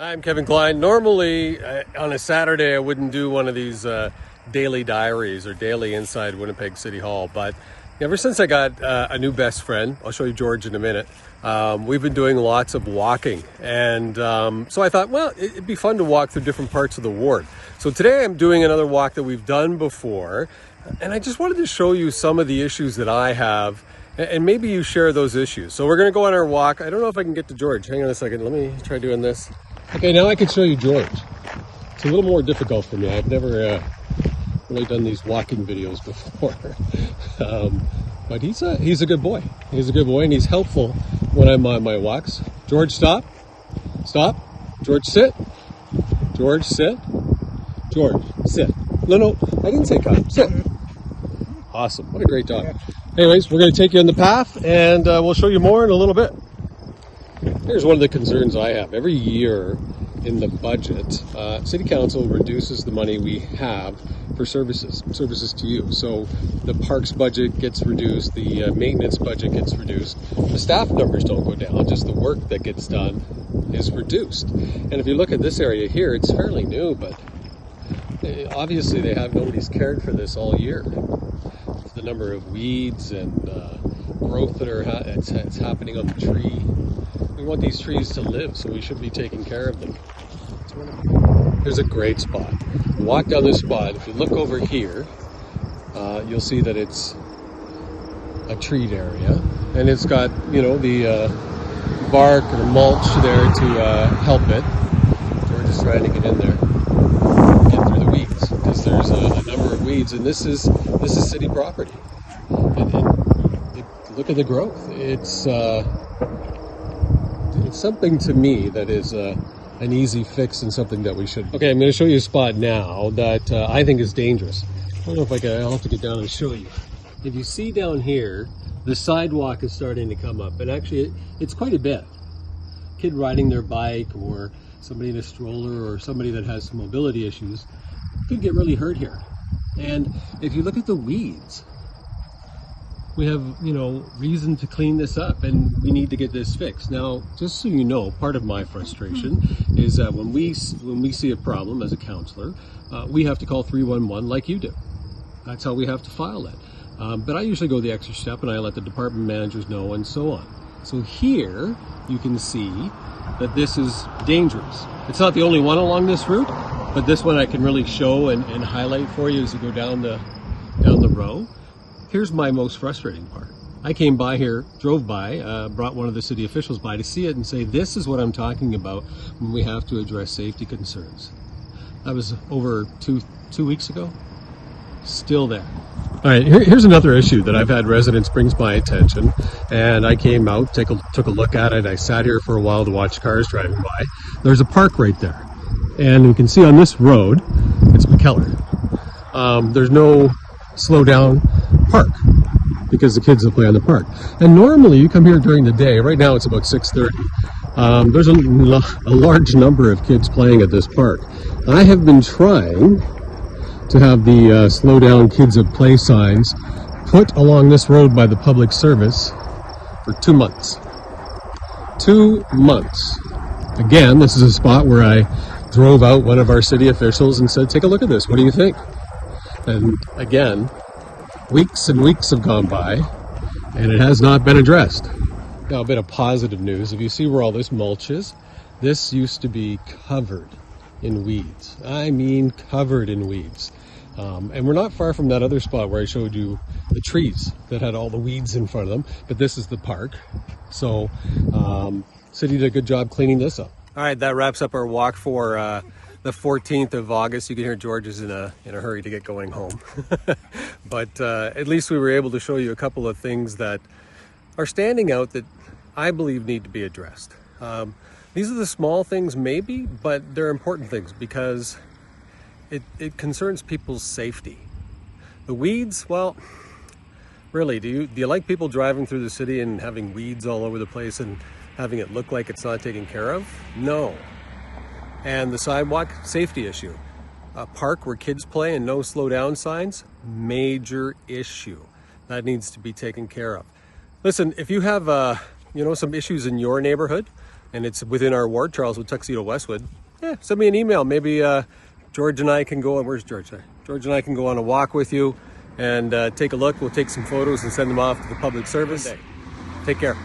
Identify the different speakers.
Speaker 1: I'm Kevin Klein. Normally, on a Saturday, I wouldn't do one of these daily diaries or daily inside Winnipeg City Hall. But ever since I got a new best friend, I'll show you George in a minute, we've been doing lots of walking. And so I thought, well, it'd be fun to walk through different parts of the ward. So today I'm doing another walk that we've done before. And I just wanted to show you some of the issues that I have. And maybe you share those issues. So we're going to go on our walk. I don't know if I can get to George. Hang on a second. Let me try doing this. Okay, now I can show you George. It's a little more difficult for me. I've never really done these walking videos before. But he's a good boy. He's a good boy and he's helpful when I'm on my walks. George, stop. Stop. George, sit. George, sit. George, sit. No, I didn't say come. Sit. Awesome. What a great dog. Anyways, we're going to take you on the path and we'll show you more in a little bit. Here's one of the concerns I have. Every year in the budget, City Council reduces the money we have for services to you. So the parks budget gets reduced, the maintenance budget gets reduced. The staff numbers don't go down, just the work that gets done is reduced. And if you look at this area here, it's fairly new, but obviously nobody's cared for this all year. The number of weeds and growth that it's happening on the tree. We want these trees to live, so we should be taking care of them. Here's a great spot. Walk down this spot. If you look over here, you'll see that it's a treed area, and it's got the bark or mulch there to help it. So we're just trying to get in there, get through the weeds, because there's a number of weeds, and this is city property. Look at the growth. It's something to me that is an easy fix and something that we should. Okay, I'm going to show you a spot now that I think is dangerous. I don't know if I'll have to get down and show you. If you see down here, the sidewalk is starting to come up, and actually it's quite a bit. Kid riding their bike or somebody in a stroller or somebody that has some mobility issues could get really hurt here. And if you look at the weeds, we have, reason to clean this up, and we need to get this fixed. Now, just so you know, part of my frustration is that when we see a problem as a counselor, we have to call 311 like you do. That's how we have to file it. But I usually go the extra step and I let the department managers know and so on. So here you can see that this is dangerous. It's not the only one along this route, but this one I can really show and highlight for you as you go down the row. Here's my most frustrating part. I came by here, drove by, brought one of the city officials by to see it and say, this is what I'm talking about when we have to address safety concerns. That was over two weeks ago. Still there. All right, here's another issue that I've had residents bring to my attention, and I came out, took a look at it. I sat here for a while to watch cars driving by. There's a park right there, and you can see on this road, it's McKellar. There's no slow down park because the kids will play on the park. And normally you come here during the day. Right now it's about 6:30. There's a large number of kids playing at this park. I have been trying to have the slow down kids at play signs put along this road by the public service for 2 months. 2 months. Again, this is a spot where I drove out one of our city officials and said, take a look at this. What do you think? And again, weeks and weeks have gone by and it has not been addressed. Now, a bit of positive news. If you see where all this mulch is, this used to be covered in weeds. I mean covered in weeds. And we're not far from that other spot where I showed you the trees that had all the weeds in front of them, but this is the park. So city did a good job cleaning this up. All right, that wraps up our walk for the 14th of August. You can hear George is in a hurry to get going home. But at least we were able to show you a couple of things that are standing out that I believe need to be addressed. These are the small things maybe, but they're important things because it concerns people's safety. The weeds, well, really, do you like people driving through the city and having weeds all over the place and having it look like it's not taken care of? No. And the sidewalk, safety issue. A park where kids play and no slow down signs, major issue. That needs to be taken care of. Listen, if you have some issues in your neighborhood, and it's within our ward, Charles with Tuxedo Westwood, yeah, send me an email. Maybe George and I can go on, where's George? George and I can go on a walk with you and take a look. We'll take some photos and send them off to the public service. Take care.